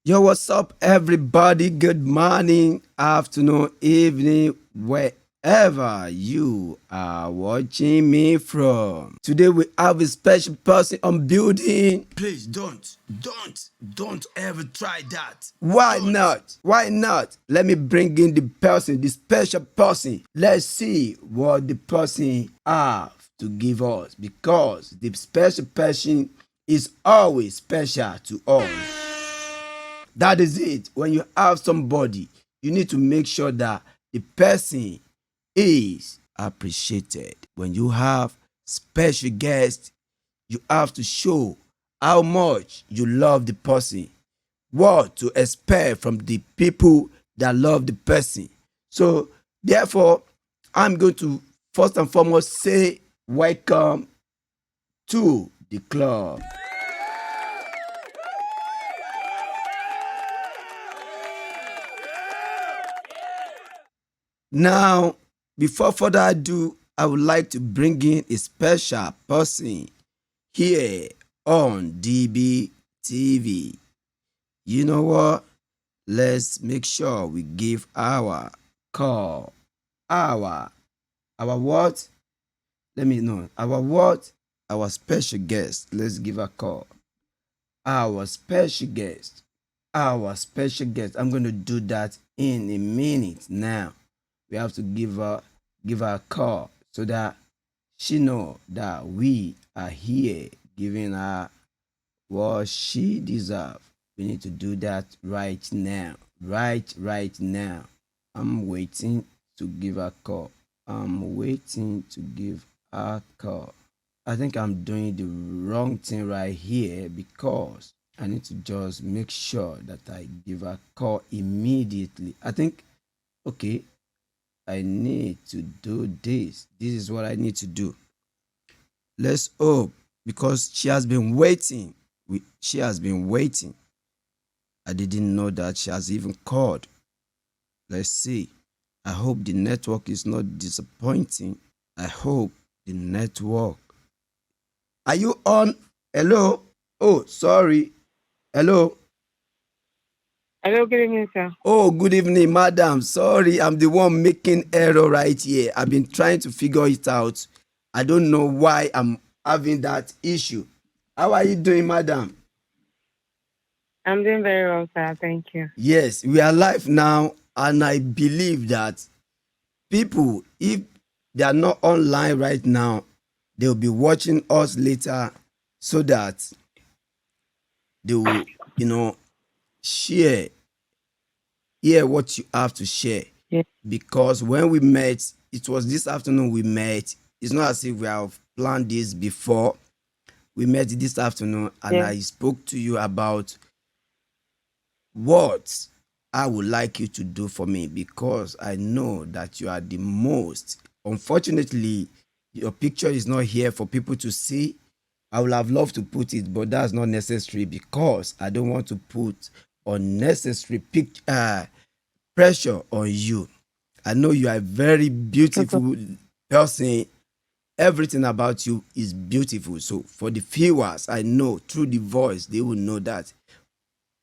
Yo, what's up, everybody? Good morning, afternoon, evening, wherever you are watching me from. Today, we have a special person on building. Please don't ever try that. Why not? Why not? Let me bring in the person, the special person. Let's see what the person have to give us, because the special person is always special to us. That is it. When you have somebody, you need to make sure that the person is appreciated. When you have special guests, you have to show how much you love the person, what to expect from the people that love the person. So, therefore, I'm going to first and foremost say welcome to the club. Now, before further ado, I would like to bring in a special person here on DB TV. You know what? Let's make sure we give our call. Our what? Let me know. Our what? Our special guest. Let's give a call. Our special guest. Our special guest. I'm going to do that in a minute now. We have to give her a call so that she know that we are here giving her what she deserves. We need to do that right now. Right now. I'm waiting to give her a call. I'm waiting to give her a call. I think I'm doing the wrong thing right here, because I need to just make sure that I give her a call immediately. I think, okay, I need to do this. This is what I need to do. Let's hope, because she has been waiting. She has been waiting. I didn't know that she has even called. Let's see. I hope the network is not disappointing. I hope the network. Are you on? Hello? Oh, sorry. Hello? Hello, good evening, sir. Oh, good evening, madam. Sorry, I'm the one making error right here. I've been trying to figure it out. I don't know why I'm having that issue. How are you doing, madam? I'm doing very well, sir. Thank you. Yes, we are live now, and I believe that people, if they are not online right now, they'll be watching us later, so that they will, you know, share, hear what you have to share. Yes, Because when we met, it was this afternoon we met. It's not as if we have planned this before. We met this afternoon, and yes. I spoke to you about what I would like you to do for me, because I know that you are the most. Unfortunately, your picture is not here for people to see. I would have loved to put it, but that's not necessary, because I don't want to put unnecessary pressure on you. I know you are a very Okay. beautiful person. Everything about you is beautiful. So for the viewers, I know through the voice, they will know that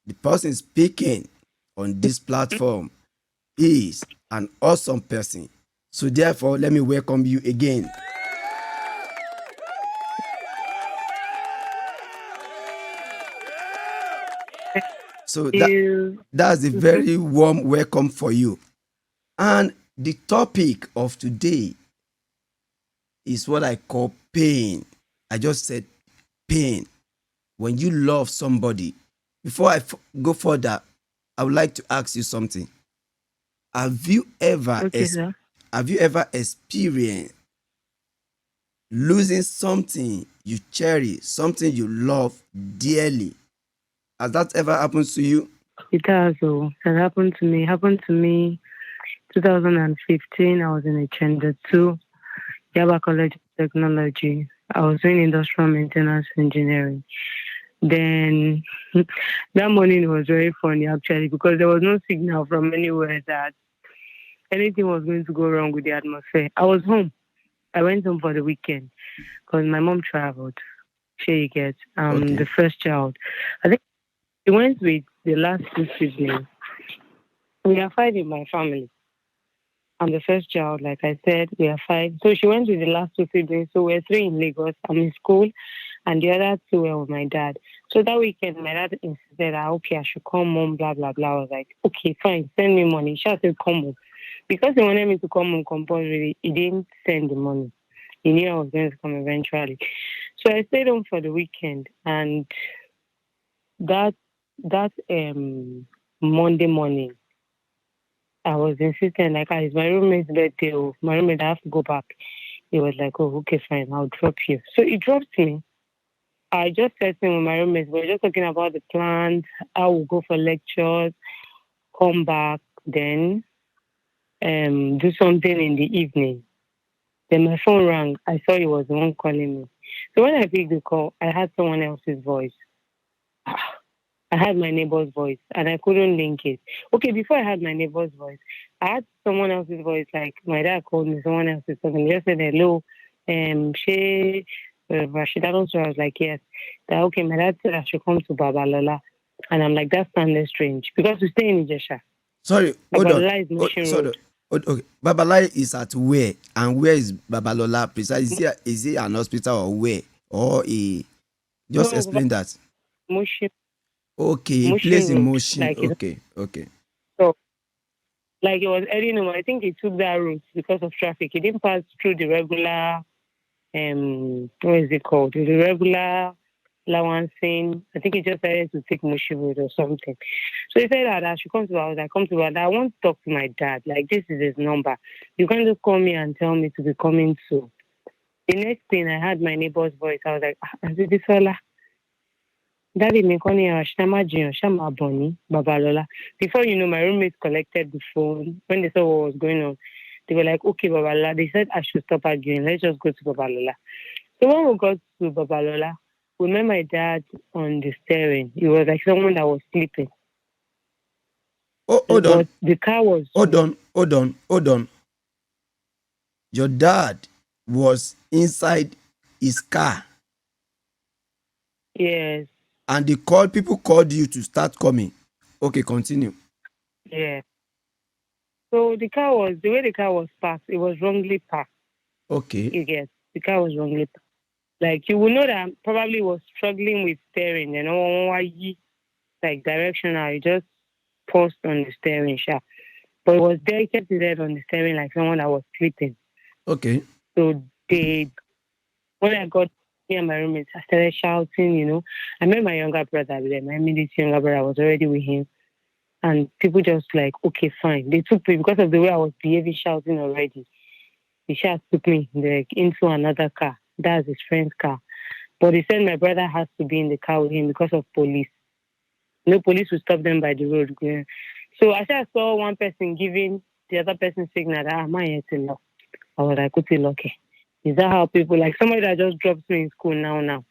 the person speaking on this platform is an awesome person. So therefore, let me welcome you again. Thank So you. that's a Mhm. very warm welcome for you. And the topic of today is what I call pain. I just said pain. When you love somebody, before I go further, I would like to ask you something. Have you ever Okay, sir. have you ever experienced losing something you cherish, something you love dearly? Has that ever happened to you? It has, it happened to me. Happened to me 2015. I was in a Chender 2, Yaba College of Technology. I was doing industrial maintenance engineering. Then that morning was very funny actually, because there was no signal from anywhere that anything was going to go wrong with the atmosphere. I was home. I went home for the weekend because my mom traveled. She gets Okay. the first child. I think she went with the last two siblings. We are five in my family. I'm the first child, like I said, we are five. So she went with the last two siblings. So we're three in Lagos. I'm in school, and the other two were with my dad. So that weekend, my dad insisted that, okay, I should come home, blah, blah, blah. I was like, okay, fine, send me money. She said, come home. Because he wanted me to come home compulsory, he didn't send the money. He knew I was going to come eventually. So I stayed home for the weekend, and that that Monday morning, I was insistent, like, it's my roommate's birthday. Oh, my roommate, I have to go back. He was like, oh, okay, fine, I'll drop you. So he dropped me. I just said to him with my roommates, we were just talking about the plans, how we'll go for lectures, come back, then do something in the evening. Then my phone rang. I saw he was the one calling me. So when I picked the call, I had someone else's voice. I had my neighbor's voice and I couldn't link it. Okay, before I had my neighbor's voice, I had someone else's voice. Like my dad called me, someone else is talking. He just said hello. She Rashida. So I was like, yes. That okay, my dad said I should come to Babalola. And I'm like, that sounded strange. Because we stay in Ijesha. Sorry, hold on. Babalola is Oh, Mission sorry. Road. Okay. Babalai is at where? And where is Babalola precise? Is it an hospital or where? Or a just No, explain that. Mission Okay, Mission place in Road. motion. Like it's Okay, okay. so like it was early in the morning. I think he took that route because of traffic. He didn't pass through the regular what is it called? The regular Lawancing. I think he just decided to take Mushi Road or something. So he said that I should come to I was like, come to I want to talk to my dad. Like this is his number. You can't just call me and tell me to be coming to. The next thing I heard my neighbor's voice. I was like, Auntie Bisola, Daddy mi kọ́ ni Shama Jiyan, Shama Bonny, Babalola. Before you know, my roommates collected the phone. When they saw what was going on, they were like, okay, Babalola. They said I should stop arguing. Let's just go to Babalola. So when we got to Babalola, we met my dad on the steering. He was like someone that was sleeping. Oh, hold on, But the car was, hold on. Your dad was inside his car yes, and people called you to start coming. Okay, continue. yeah. So the way the car was parked, it was wrongly parked. Okay. You get, the car was wrongly parked. Like you will know that I probably was struggling with steering, why like directional. You just paused on the steering shaft. But it was there, kept his head on the steering like someone that was sleeping. Okay. So when I got me and my roommates, I started shouting. I met my younger brother there. My immediate younger brother was already with him. And people just like, okay, fine. They took me because of the way I was behaving, shouting already. He just took me like into another car. That's his friend's car. But he said my brother has to be in the car with him because of police. No police will stop them by the road. Yeah. So I just saw one person giving the other person signal that am I here to lock? I was like, okay, lucky. Is that how people like somebody that just drops me in school now?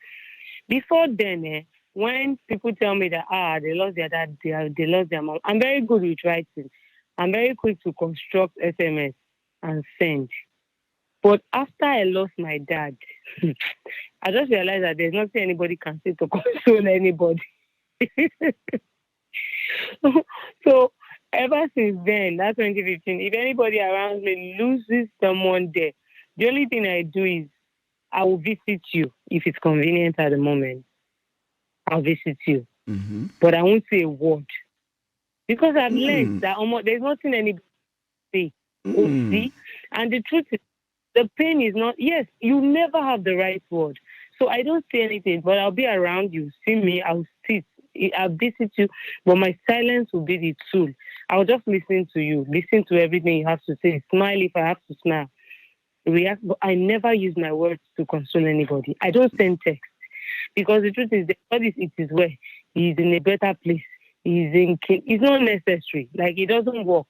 Before then, when people tell me that they lost their dad, they lost their mom, I'm very good with writing. I'm very quick to construct SMS and send. But after I lost my dad, I just realized that there's nothing anybody can say to console anybody. So ever since then, that's 2015, if anybody around me loses someone there, the only thing I do is I will visit you if it's convenient at the moment. I'll visit you. Mm-hmm. But I won't say a word. Because I've learned Mm. that there's nothing anybody say. Oh, Mm. see? And the truth is, the pain is not, yes, you never have the right word. So I don't say anything, but I'll be around you. See me, I'll sit. I'll visit you, but my silence will be the tool. I'll just listen to you, listen to everything you have to say, smile if I have to smile, react. But I never use my words to console anybody. I don't send text because the truth is, that God is it is where He's in a better place. It's not necessary. Like it doesn't work.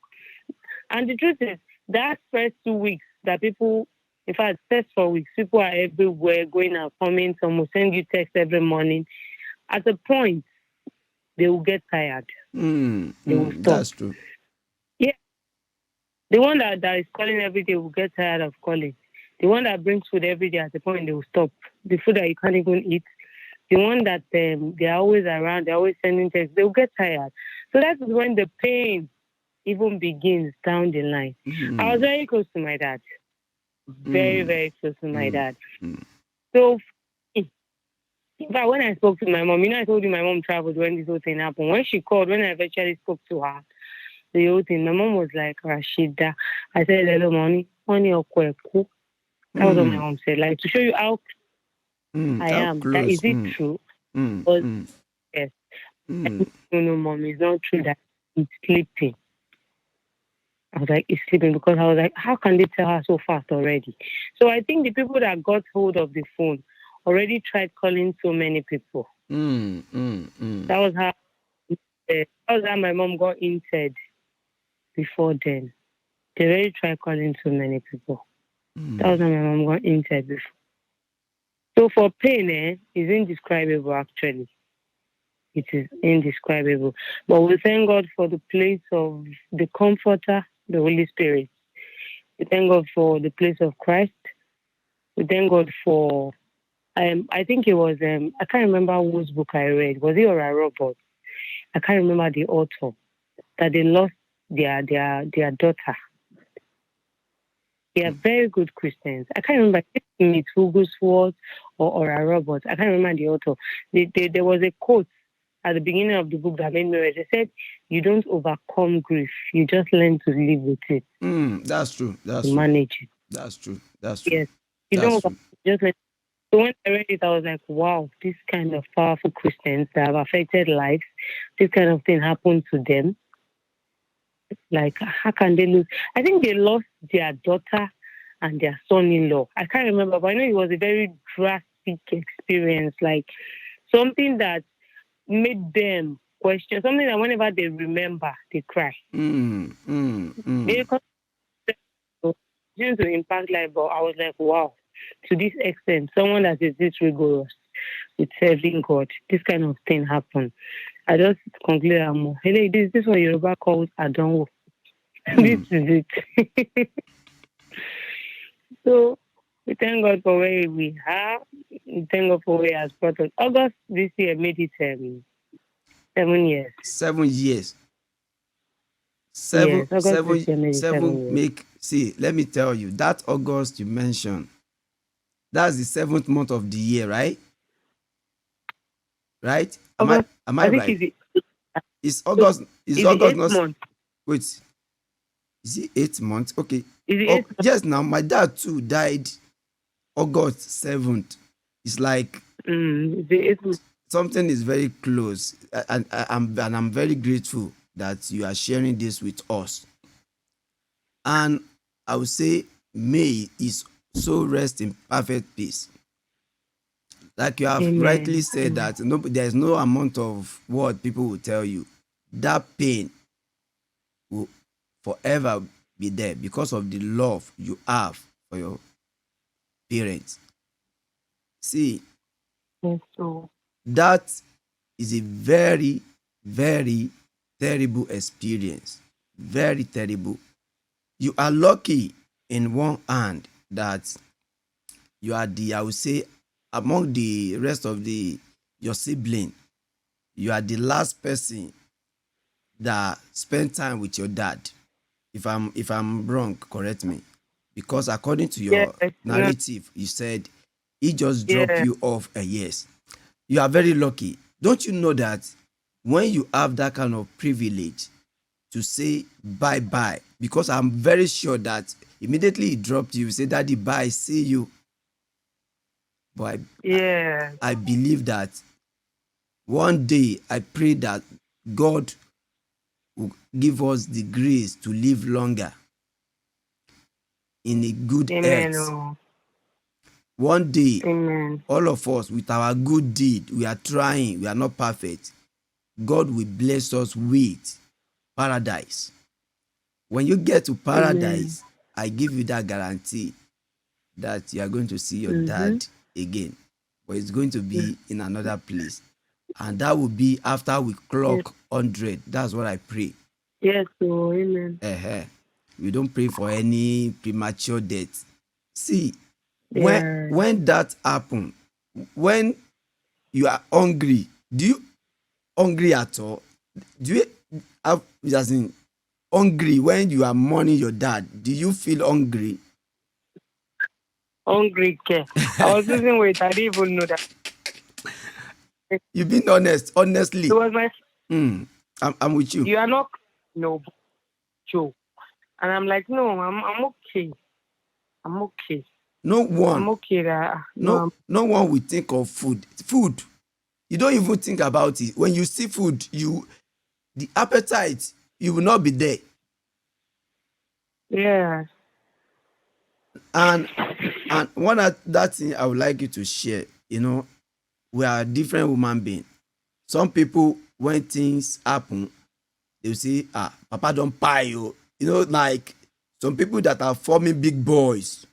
And the truth is, that first 2 weeks that people, in fact, first 4 weeks, people are everywhere, going and coming. Some will send you text every morning. At a point, they will get tired. Mm. They will Mm. stop. That's true. Yeah, the one that is calling every day will get tired of calling. The one that brings food every day, at the point, they will stop. The food that you can't even eat, the one that they're always around, they're always sending texts, they'll get tired. So that is when the pain even begins down the line. I was very close to my dad. Very, very close to my dad. So in fact, when I spoke to my mom, I told you my mom traveled when this whole thing happened. When she called, when I eventually spoke to her, the whole thing, my mom was like, Rashida. I said, hello, money or kweku. That was what my mom said. Like, to show you how I How am. That is close? it true? Mm, But mm, yes, mm, no, mom, it's not true that he's sleeping. I was like, he's sleeping because I was like, how can they tell her so fast already? So I think the people that got hold of the phone already tried calling so many people. That was how my mom got injured before then. They already tried calling so many people. That was how my mom got injured before. So for pain, is indescribable actually. It is indescribable. But we thank God for the place of the Comforter, the Holy Spirit. We thank God for the place of Christ. We thank God for, I think it was, I can't remember whose book I read. Was it Ora Robert? I can't remember the author. That they lost their daughter. They are very good Christians. I can't remember if it's Wigglesworth or Ora Roberts. I can't remember the author. There was a quote at the beginning of the book that made me read. They said, "You don't overcome grief. You just learn to live with it, That's true. to That's true. manage it." That's true. That's true. Yes, you don't That's overcome. true. Just learn. So when I read it, I was like, "Wow, this kind of powerful Christians that have affected lives, this kind of thing happened to them. Like, how can they lose?" I think they lost their daughter and their son-in-law. I can't remember, but I know it was a very drastic experience, like something that made them question, something that whenever they remember, they cry. They continue to impact life, but I was like, wow, to this extent, someone that is this rigorous with serving God, this kind of thing happened. I just concluded, hey, this is what Yoruba calls Adonwo. This is it. So we thank God for where we are. We thank God for where He has brought us. August this year made it 7 years. 7 years. Yes, August this year made it Seven 7 years. make, see, let me tell you, that August you mentioned, that's the 7th month of the year, right? Right? August, Am I I think right? it's Is the August eighth not, month. wait, is it 8 months? Okay. It's the Oh, eighth yes, now my dad too died August 7th. It's like it's the eighth month. something is very close, and I'm very grateful that you are sharing this with us. And I would say May is so rest in perfect peace. Like you have rightly Amen. said Amen. that there's no amount of what people will tell you. That pain will forever be there because of the love you have for your parents. See, Yes, so that is a very, very terrible experience. Very terrible. You are lucky in one hand that you are the, I would say, among the rest of the your sibling, you are the last person that spent time with your dad. If I'm wrong, correct me. Because according to yes, your no, narrative, you said he just dropped yeah, you off a yes. You are very lucky. Don't you know that when you have that kind of privilege to say bye bye, because I'm very sure that immediately he dropped you, you say, Daddy, bye, see you. But yeah, I believe that one day I pray that God will give us the grace to live longer in a good amen, health. oh, One day, amen, all of us with our good deed, we are trying, we are not perfect. God will bless us with paradise. When you get to amen, paradise, I give you that guarantee that you are going to see your mm-hmm. dad again, but it's going to be in another place. And that will be after we Yes, clock 100. That's what I pray. yes, oh, amen, We don't pray for any premature death. See, when yeah, when that happen, when you are hungry, do you hungry at all? Do you have, as in, hungry when you are mourning your dad? Do you feel hungry? Hungry care. I was losing weight. I didn't even know that. It You being honest, honestly. was my. Mm, I'm with you. You are not no Joe, and I'm like, no, I'm okay. I'm okay. No I'm one, okay. That no, no one will think of food. Food, you don't even think about it. When you see food, the appetite, you will not be there. yeah. And one of that thing I would like you to share, we are different human being. Some people, when things happen, they will say, papa don kpai o. Like some people that are forming big boys,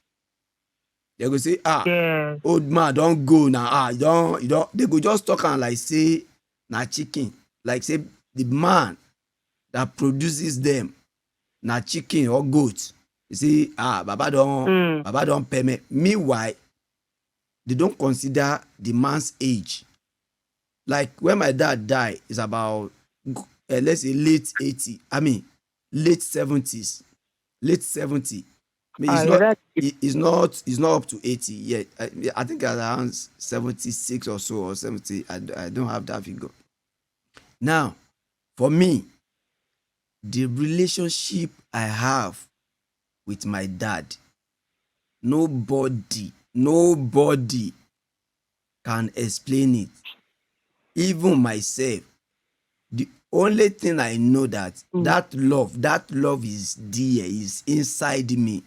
they go say, Yeah. old man don go na, you don they go just talk am like say na chicken, like say the man that produces them na chicken or goat. You see, Mm. baba don permit. Meanwhile, they don't consider the man's age. Like when my dad die, is about let's say late 80, I mean late 70s, late 70. I mean, Yeah, that's it. it's not up to 80 yet. I think around 76 or so, or 70. I don't have that figure. Now, for me, the relationship I have with my dad, nobody can explain it. Even myself, the only thing I know that Mm. that love is there, is inside me,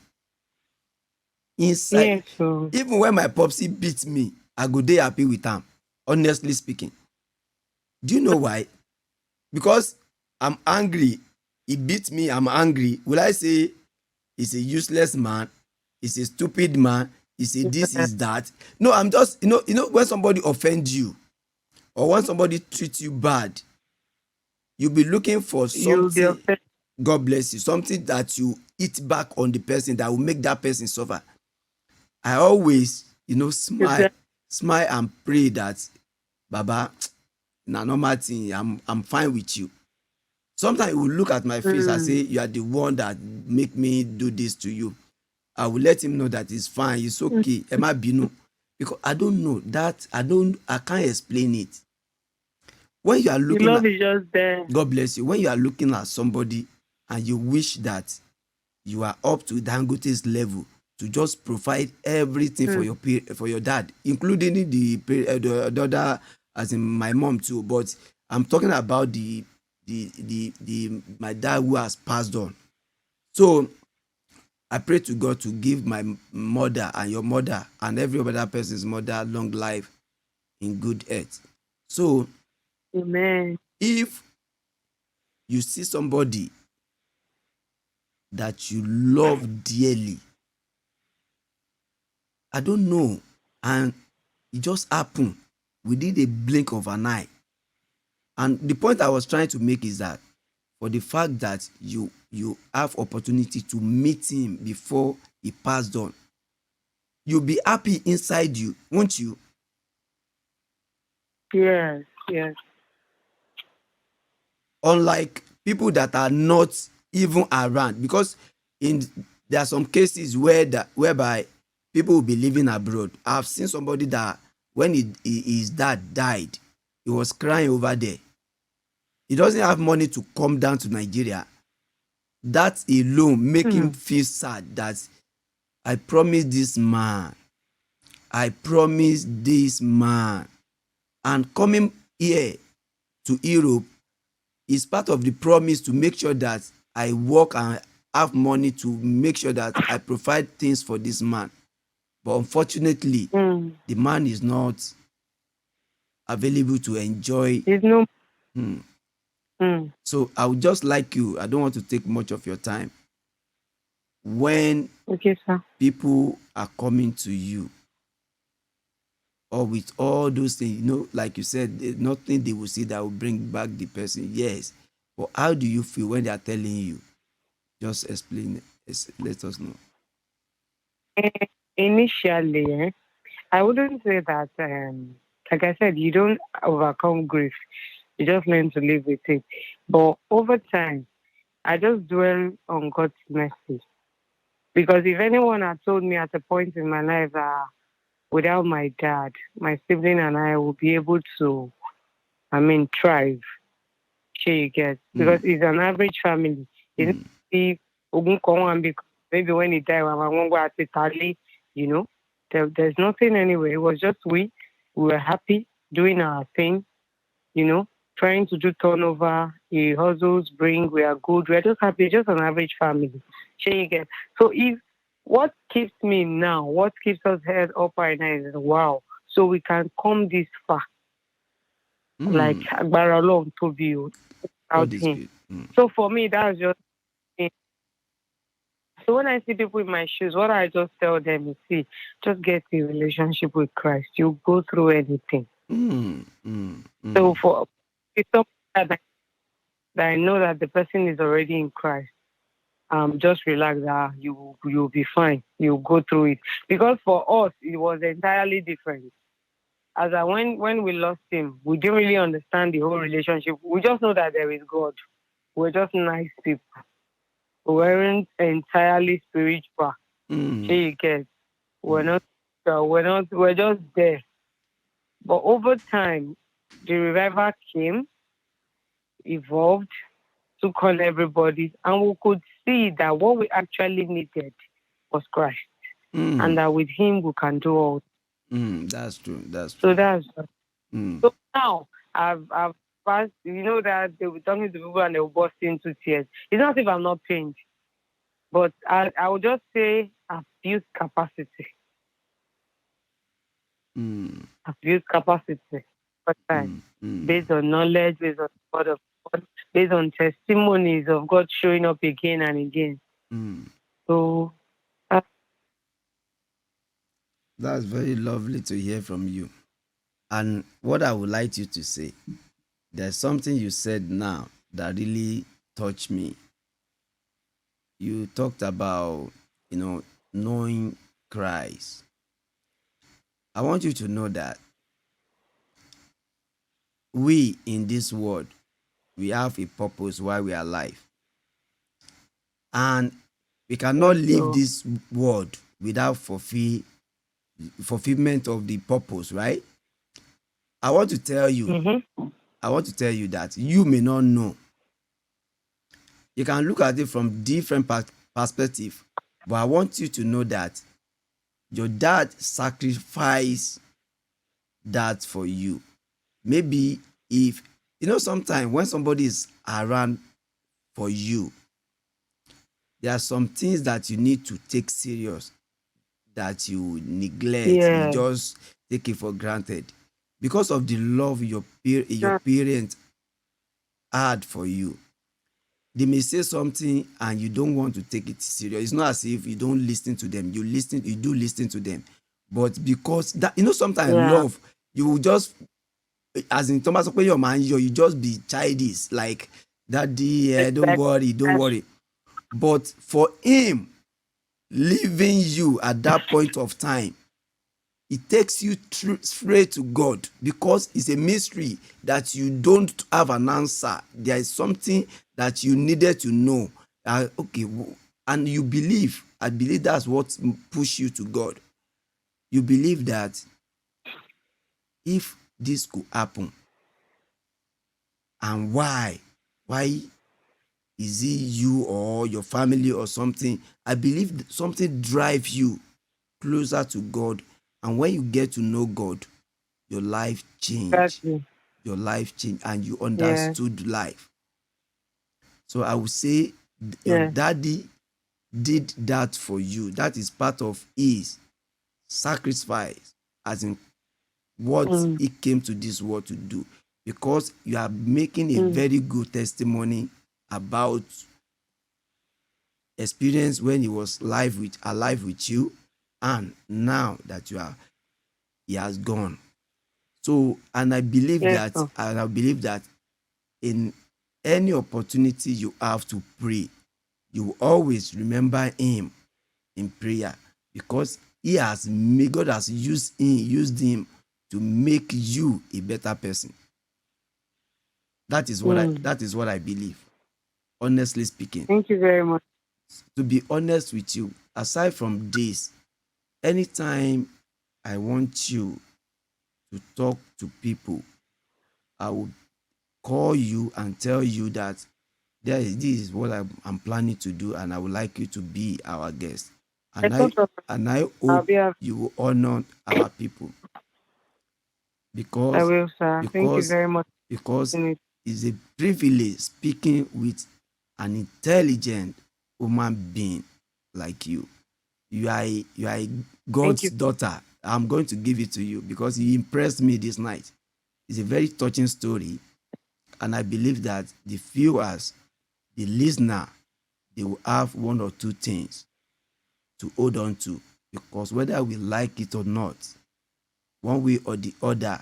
inside. Yeah. So Even when my popsy beat me, I go dey happy with am, honestly speaking. Do you know why? Because I'm angry, he beat me, I'm angry. Will I say he's a useless man, he's a stupid man, he's a this, yeah, is that? No, I'm just, when somebody offend you, or when somebody treat you bad, you be looking for you'll be something, offended. God bless you, something that you eat back on the person that will make that person suffer. I always, smile, Exactly. smile and pray that, baba, na normal thing, I'm fine with you. Sometimes he will look at my face and say, Mm. you are the one that make me do this to you. I will let him know that it's fine, it's Mm. okay, ẹ má bínú. Because I don't know that, I can't explain it. When you are The looking love at, is just there. God bless you, when you are looking at somebody and you wish that you are up to Dangote's level to just provide everything for Mm. your for your dad, including the other, as in my mom too. But I'm talking about the my dad who has passed on. So I pray to God to give my mother and your mother and every other person's mother long life in good health. So Amen. if you see somebody that you love dearly, I don't know, and it just happen within a blink of an eye. And the point I was trying to make is that, for the fact that you have opportunity to meet him before he passed on, you'll be happy inside you, won't you? Yes. Yes. Unlike people that are not even around, because in there are some cases whereby people will be living abroad. I've seen somebody that when his dad died, he was crying over there. He doesn't have money to come down to Nigeria. That alone make him Mm. feel sad that I promised this man, I promised this man. And coming here to Europe is part of the promise to make sure that I work and have money to make sure that I provide things for this man. But unfortunately, Mm. the man is not available to enjoy. There's no. Hmm. Mm. So I would just like you, I don't want to take much of your time. When Okay, sir. people are coming to you, or with all those things, like you said, nothing they will see that will bring back the person. Yes. But how do you feel when they are telling you? Just explain it. Let us know. Initially, I wouldn't say that. Like I said, you don't overcome grief. You just learn to live with it. But over time, I just dwell on God's mercy. Because if anyone had told me at a point in my life that without my dad, my sibling and I will be able to, thrive, sure you get. Because Mm, it's an average family. It's not mm, if Ogun Konwan because maybe when he died, I won't go at Italy, you know. There's nothing anyway. It was just we. We were happy doing our thing, you know, trying to do turnover. He hustles, bring, we are good. We're just happy, just an average family. Sure you get. So if what keeps me now, what keeps us head up right now is wow. So we can come this far, like mm. Agbára Ọlọ́run tóbi o, God without is him. good. Mm, So for me, that's just it. So when I see people in my shoes, what I just tell them is, see, just get a relationship with Christ. You go through anything. mm, mm, So mm, for it's something that I know that the person is already in Christ. Just relax. You'll be fine. You'll go through it. Because for us, it was entirely different. As I when we lost him, we didn't really understand the whole relationship. We just know that there is God. We're just nice people. We weren't entirely spiritual. Sure mm, you get. We're mm, not. We're not. We're just there. But over time, the revival came, evolved, took on everybody, and we could see that what we actually needed was Christ, and mm, that with Him we can do all. mm. That's true. That's So true. that's Mm, so now I've passed. You know that they were talking to people and they will burst into tears. It's not if I'm not pained, but I would just say I've built capacity. mm, I've built capacity over time mm, mm, based on knowledge, based on the word of God, based on testimonies of God showing up again and again. mm. So uh, That's very lovely to hear from you. And what I would like you to say, there's something you said now that really touched me. You talked about, knowing Christ. I want you to know that we in this world, we have a purpose why we are alive. And we cannot yes, leave so this world without fulfillment of the purpose, right? I want to tell you, mm-hmm. I want to tell you that you may not know. You can look at it from different perspective, but I want you to know that your dad sacrificed that for you. Maybe if sometimes when somebody is around for you, there are some things that you need to take serious that you neglect, you Yeah, just take it for granted because of the love your that, parents had for you. They may say something and you don't want to take it serious. It's not as if you don't listen to them. You do listen to them. But because that, sometimes yeah, love, you will just, as in Thomas your man, you just be childish, like daddy, don't exactly. worry, don't worry. But for him leaving you at that point of time, it takes you straight to God because it's a mystery that you don't have an answer. There is something that you needed to know. Okay, and you believe. I believe that's what push you to God. You believe that if this could happen, and why is it you or your family or something? I believe something drives you closer to God, and when you get to know God, your life change. Exactly. Your life changed and you Yeah, understood life. So I would say your yeah, daddy did that for you. That is part of his sacrifice, as in what mm, he came to this world to do. Because you are making a mm, very good testimony about experience when he was alive with you, and now that he has gone. So, yes, so and I believe that in any opportunity you have to pray, you will always remember him in prayer because God has used him to make you a better person. That is what I Mm. that is what I believe. Honestly speaking, Thank you very much. to be honest with you, aside from this, anytime I want you to talk to people, I will call you and tell you that this is what I'm planning to do, and I would like you to be our guest. And I Second of and I I'll hope be av- you will honor our people I because will, sir. Thank you because very much for because doing it. it's a privilege speaking with an intelligent human being like you. You are a Thank God's you. daughter. I'm going to give it to you because you impressed me this night. It's a very touching story, and I believe that the viewers, the listener, they will have one or two things to hold on to, because whether we like it or not, one way or the other,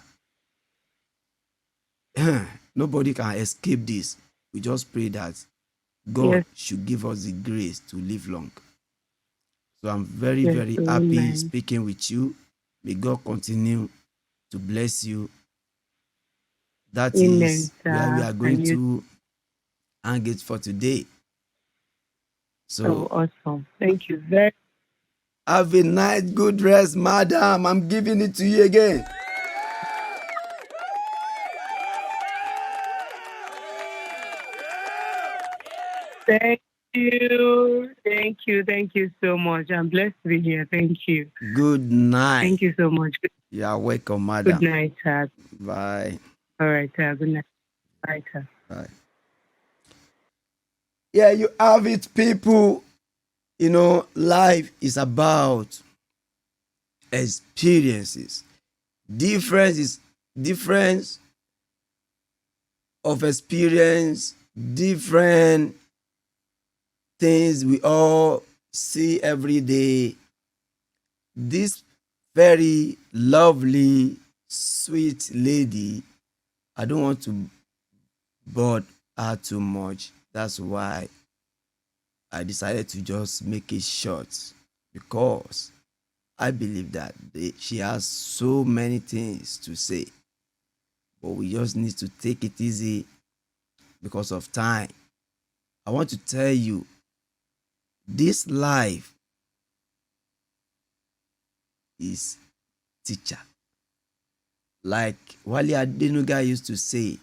nobody can escape this. We just pray that God Yes, should give us the grace to live long. So I'm very, yes, very happy amen. speaking with you. May God continue to bless you. That Amen, is where we sir. are going And you to hang it for today. so So awesome. Thank you very have a night, good rest, madam. I'm giving it to you again. thank you. Thank you. Thank you so much. I'm blessed to be here. Thank you. Good night. Thank you so much. You are welcome, Good madam. night, sir. Bye. All right, sir. Good night. Bye, sir. Bye. Yeah, you have it, people. Life is about experiences. Difference of experience, different things we all see every day. This very lovely, sweet lady, I don't want to bore her too much. That's why I decided to just make it short, because I believe that she has so many things to say, but we just need to take it easy because of time. I want to tell you, this life is teacher. Like Wale Adenuga used to say,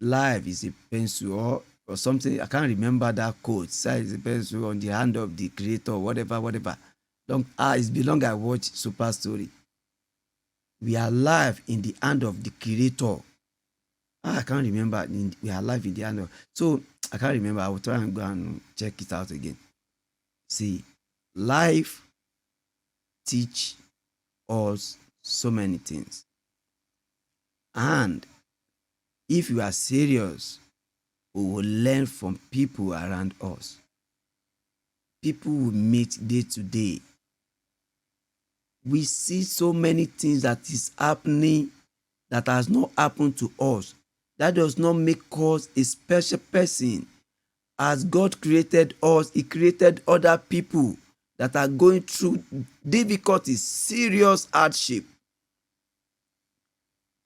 life is a pencil, or something. I can't remember that quote. Size is a pencil on the hand of the creator, whatever, whatever. It's been long I watched Super Story. We are alive in the hand of the creator. I can't remember. We are alive in the hand of. So I can't remember. I will try and go and check it out again. See, life teach us so many things. And if you are serious, we will learn from people around us. People we meet day to day. We see so many things that is happening that has not happened to us. That does not make us a special person. As God created us, He created other people that are going through difficulties, serious hardship.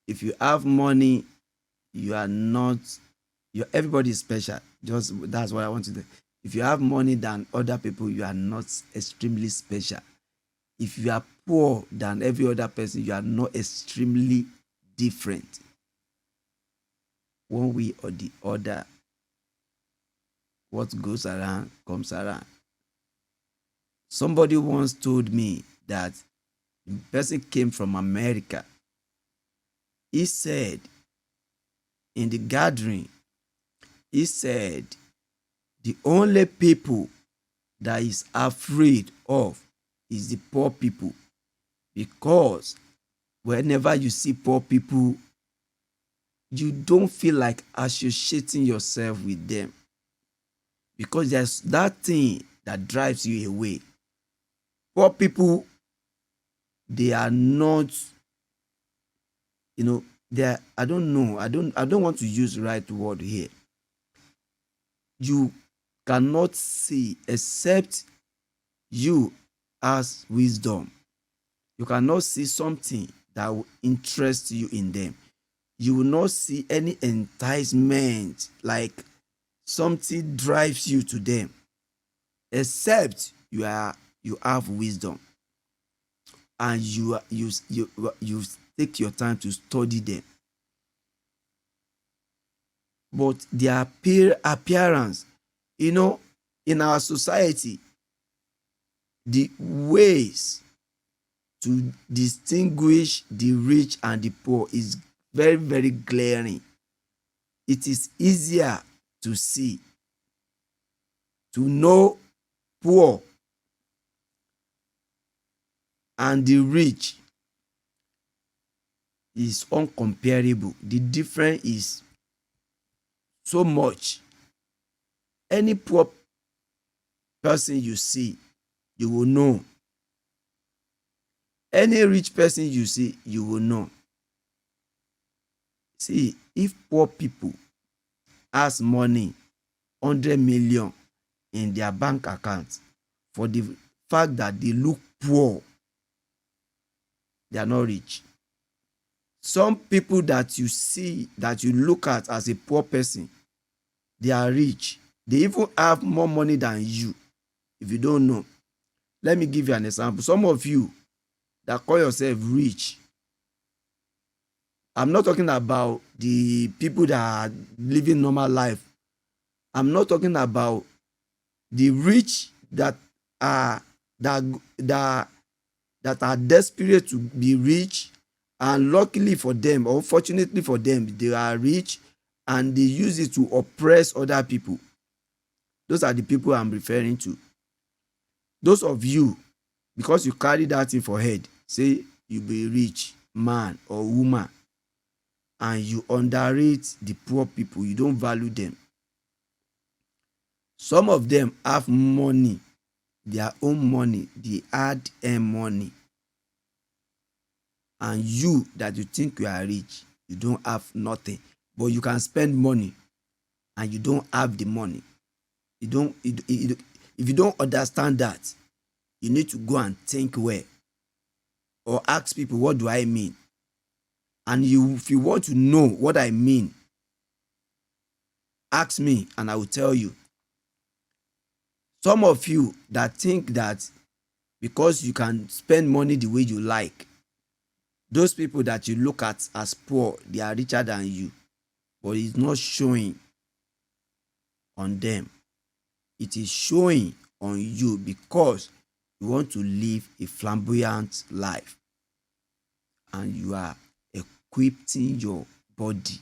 If you have money, you are not, everybody is special. Just that's what I want to do. If you have money than other people, you are not extremely special. If you are poor than every other person, you are not extremely different. One way or the other, what goes around comes around. Somebody once told me that the person came from America. He said in the gathering, he said the only people that is afraid of is the poor people, because whenever you see poor people, you don't feel like associating yourself with them, because there's that thing that drives you away. Poor people, they are not, they are, I don't know, I don't want to use the right word here. You cannot see except you as wisdom. You cannot see something that will interest you in them. You will not see any enticement like something drives you to them, except you have wisdom and you take your time to study them. But their appearance, you know, in our society, the ways to distinguish the rich and the poor is very, very glaring. It is easier to see, to know poor and the rich is uncomparable. The difference is so much. Any poor person you see, you will know. Any rich person you see, you will know. See, if poor people has money, 100 million in their bank account, for the fact that they look poor, they are not rich. Some people that you see, that you look at as a poor person, they are rich. They even have more money than you. If you don't know, let me give you an example. Some of you that call yourself rich, I'm not talking about the people that are living normal life. I'm not talking about the rich that are that that that are desperate to be rich, and luckily for them or fortunately for them, they are rich and they use it to oppress other people. Those are the people I'm referring to. Those of you, because you carry that thing for head, say you be rich man or woman, and you underrate the poor people, you don't value them. Some of them have money, their own money, they hard earn money, and you that you think you are rich, you don't have nothing, but you can spend money and you don't have the money. You don't if you don't understand that, you need to go and think well, or ask people, what do I mean? And if you want to know what I mean, ask me and I will tell you. Some of you that think that because you can spend money the way you like, those people that you look at as poor, they are richer than you, but it's not showing on them. It is showing on you because you want to live a flamboyant life and you are equipping your body.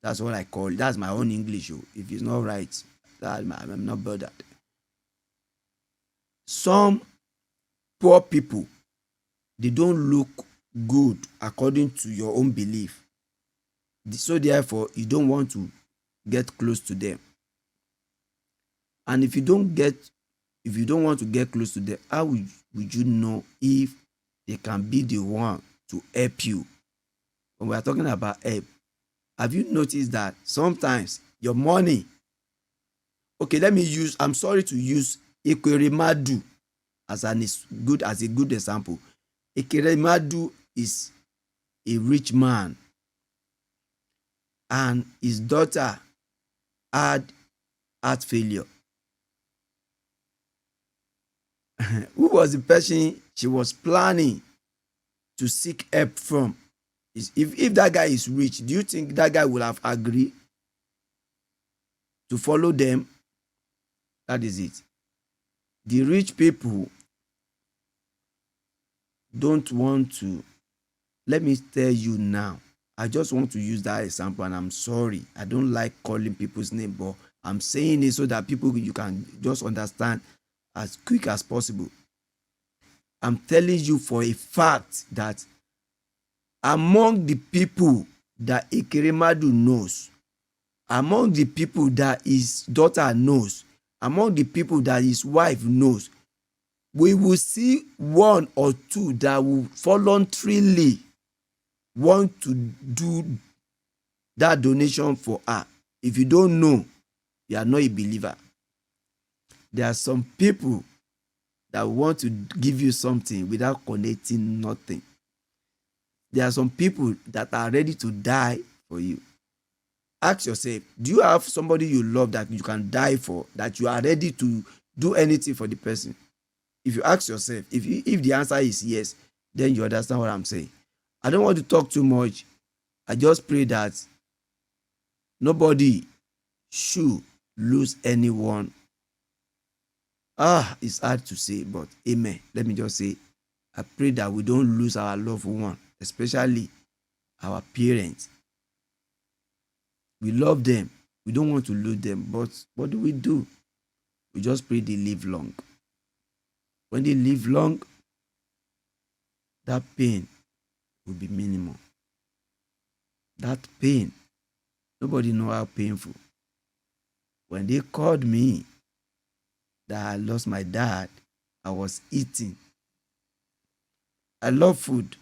That's what I call it. That's my own English. If it's not right, I'm not bothered. Some poor people, they don't look good according to your own belief. So therefore, you don't want to get close to them. And if you don't want to get close to them, how would you know if they can be the one to help you? When we are talking about help, have you noticed that sometimes your money, okay, I'm sorry to use Ekweremadu as a good example. Ekweremadu is a rich man and his daughter had heart failure. Who was the person she was planning to seek help from? If that guy is rich, do you think that guy will have agreed to follow them? That is it. The rich people don't want to. Let me tell you now. I just want to use that example, and I'm sorry. I don't like calling people's name, but I'm saying it so that people, you can just understand as quick as possible. I'm telling you for a fact that among the people that Ekweremadu knows, among the people that his daughter knows, among the people that his wife knows, we will see one or two that will voluntarily want to do that donation for her. If you don't know, you are not a believer. There are some people that want to give you something without connecting nothing. There are some people that are ready to die for you. Ask yourself, do you have somebody you love that you can die for, that you are ready to do anything for the person? If you ask yourself, if the answer is yes, then you understand what I'm saying. I don't want to talk too much. I just pray that nobody should lose anyone. It's hard to say, but amen. Let me just say, I pray that we don't lose our loved one, especially our parents. We love them. We don't want to lose them, but what do? We just pray they live long. When they live long, that pain will be minimal. That pain, nobody know how painful. When they called me that I lost my dad, I was eating. I love food,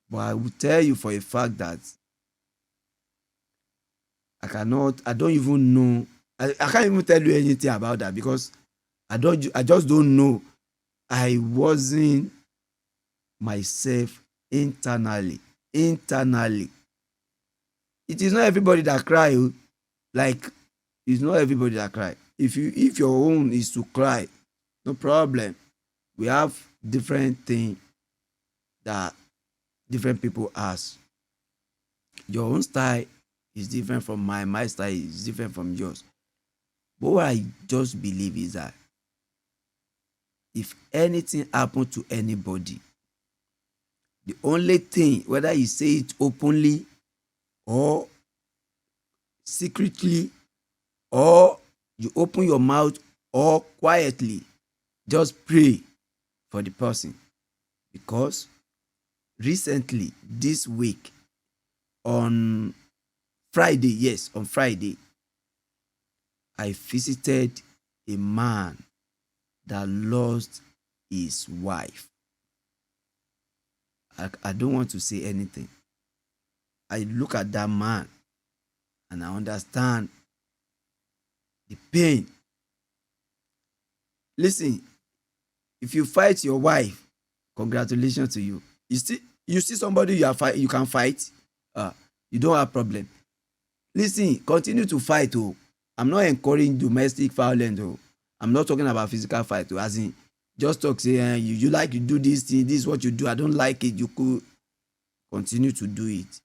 but I will tell you for a fact that I don't even know. I can't even tell you anything about that because I just don't know. I wasn't myself internally. Internally. It is not everybody that cry. Like, it's not everybody that cry. If your own is to cry, no problem. We have different things that different people ask. Your own style is different from mine. My style is different from yours. But what I just believe is that if anything happen to anybody, the only thing, whether you say it openly or secretly, or you open your mouth or quietly, just pray for the person. Because recently, this week, on Friday, yes, on Friday, I visited a man that lost his wife. I don't want to say anything. I look at that man and I understand the pain. Listen, if you fight your wife, congratulations to you. You see somebody you can fight, you don't have problem. Listen, continue to fight. Oh, I'm not encouraging domestic violence. Oh, I'm not talking about physical fight. Oh, as in, just talk say you like to do this thing. This is what you do. I don't like it. You could continue to do it.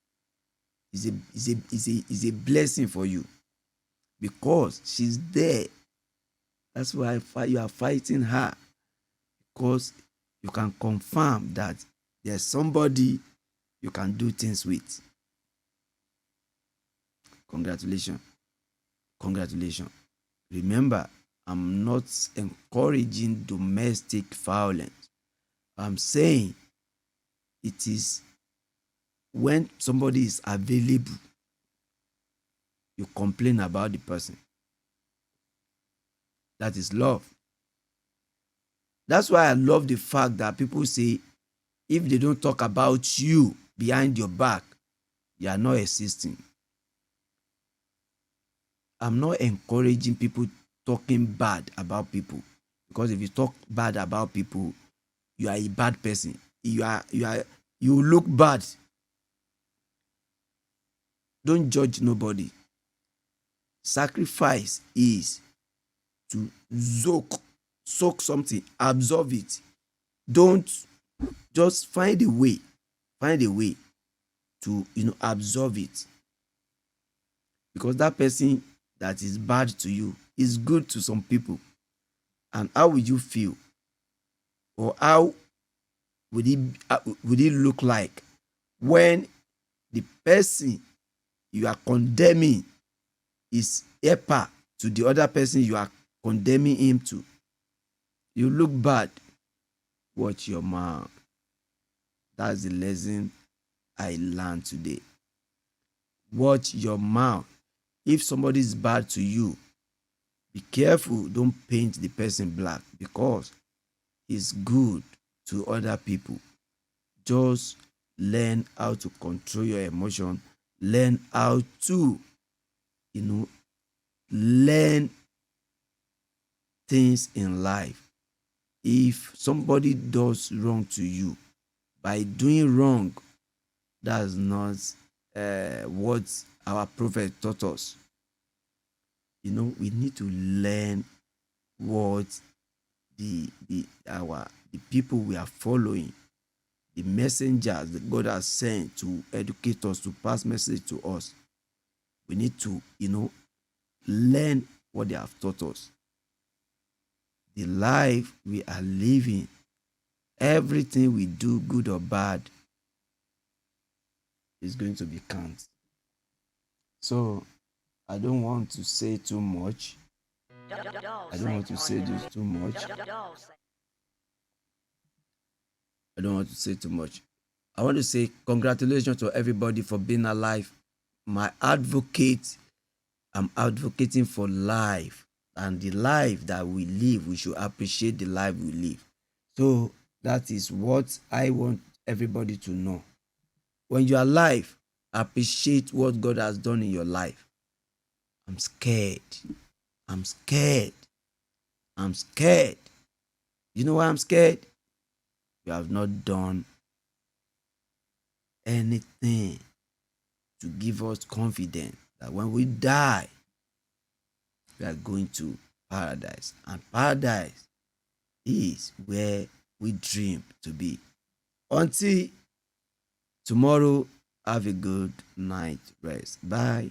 It's a blessing for you because she's there. That's why you are fighting her, because you can confirm that there's somebody you can do things with. Congratulations. Congratulations. Remember, I'm not encouraging domestic violence. I'm saying it is when somebody is available, you complain about the person. That is love. That's why I love the fact that people say if they don't talk about you behind your back, you are not existing. I'm not encouraging people talking bad about people, because if you talk bad about people, you are a bad person. You look bad. Don't judge nobody. Sacrifice is to soak something, absorb it. Don't just find a way to absorb it, because that person that is bad to you is good to some people. And how will you feel, or how would it look like when the person you are condemning is helper to the other person you are condemning him to? You look bad. Watch your mouth. That's the lesson I learned today. Watch your mouth. If somebody is bad to you, be careful. Don't paint the person black, because it's good to other people. Just learn how to control your emotion. Learn how to, learn things in life. If somebody does wrong to you, by doing wrong, that's not what our prophet taught us. We need to learn what the people we are following, the messengers that God has sent to educate us, to pass message to us. We need to, learn what they have taught us. The life we are living, everything we do, good or bad, is going to be count. So I don't want to say too much. I don't want to say this too much. I don't want to say too much. I want to say congratulations to everybody for being alive. My advocate, I'm advocating for life. And the life that we live, we should appreciate the life we live. So that is what I want everybody to know. When you are alive, appreciate what God has done in your life. I'm scared. I'm scared. I'm scared. You know why I'm scared? You have not done anything to give us confidence that when we die, we are going to paradise. And paradise is where we dream to be. Until tomorrow, have a good night rest. Bye.